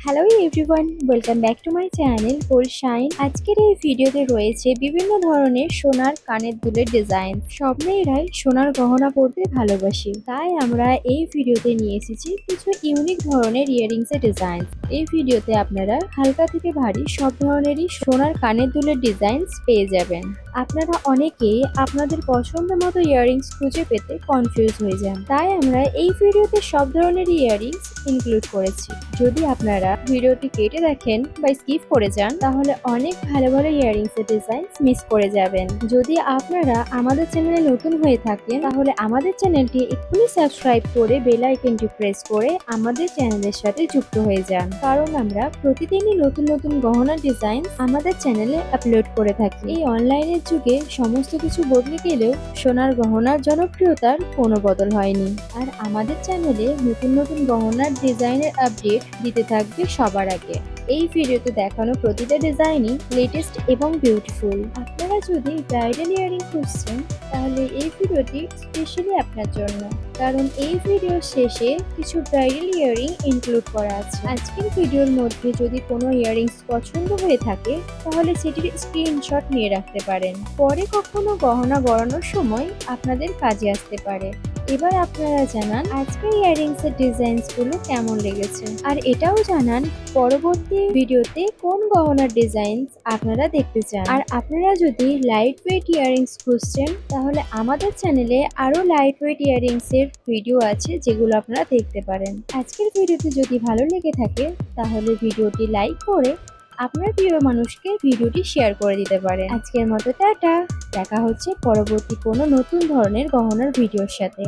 Hello everyone, welcome back to my channel gold shine. আজকের এই ভিডিওতে রয়েছে বিভিন্ন ধরনের সোনার কানের দুলের ডিজাইন। সব মেয়েরাই সোনার গহনা পরতে ভালোবাসে, তাই আমরা এই ভিডিওতে নিয়ে এসেছি কিছু ইউনিক ধরনের ইয়াররিংস এর ডিজাইন। এই ভিডিওতে আপনারা হালকা থেকে ভারী সব ধরনেরই সোনার কানের দুলের ডিজাইন পেয়ে যাবেন। আপনারা অনেকেই আপনাদের পছন্দ মতো ইয়াররিংস খুঁজে পেতে কনফিউজ হয়ে যান, তাই আমরা এই ভিডিওতে সব ধরনের ইয়াররিংস ইনক্লুড করেছি। যদি আপনারা ভিডিওটি কেটে দেখেন বা স্কিপ করে যান, তাহলে অনেক ভালো ভালো ইয়াররিংস এর ডিজাইন মিস করে যাবেন। যদি আপনারা আমাদের চ্যানেলে নতুন হয়ে থাকেন, তাহলে আমাদের চ্যানেলটি এক্ষুনি সাবস্ক্রাইব করে বেল আইকনটি প্রেস করে আমাদের চ্যানেলের সাথে যুক্ত হয়ে যান, কারণ আমরা প্রতিদিনই নতুন নতুন গহনার ডিজাইন আমাদের চ্যানেলে আপলোড করে থাকি। এই অনলাইনের যুগে সমস্ত কিছু বদলে গেলেও সোনার গহনার জনপ্রিয়তার কোনো বদল হয়নি। আর আমাদের চ্যানেলে নতুন নতুন গহনার ডিজাইনের আপডেট দিতে থাকবে সবার আগে। এই ভিডিওতে দেখানো প্রতিটা ডিজাইনই লেটেস্ট এবং বিউটিফুল। আপনারা যদি ব্রাইডাল ইয়াররিং খুঁজছেন, তাহলে এই ভিডিওটি স্পেশালি আপনার জন্য, কারণ এই ভিডিওর শেষে কিছু ব্রাইডাল ইয়াররিং ইনক্লুড করা আছে। আজকের ভিডিওর মধ্যে যদি কোনো ইয়াররিংস পছন্দ হয়ে থাকে, তাহলে সেটির স্ক্রিনশট নিয়ে রাখতে পারেন, পরে কখনো গহনা গড়ানোর সময় আপনাদের কাজে আসতে পারে। এবার আপনারা জানান আজকের ইয়াররিংস এর ডিজাইনস গুলো কেমন লেগেছে, আর এটাও জানান পরবর্তী ভিডিওতে কোন গহনার ডিজাইনস আপনারা দেখতে চান। আর আপনারা যদি লাইট ওয়েট ইয়াররিংস খুঁজছেন, তাহলে আমাদের চ্যানেলে আরো লাইট ওয়েট ইয়াররিংস এর ভিডিও আছে, যেগুলো আপনারা দেখতে পারেন। আজকের ভিডিওতে যদি ভালো লেগে থাকে, তাহলে ভিডিওটি লাইক করে আপনার প্রিয় মানুষকে ভিডিওটি শেয়ার করে দিতে পারেন। আজকের মতো টাটা, দেখা হচ্ছে পরবর্তী কোনো নতুন ধরনের গহনার ভিডিওর সাথে।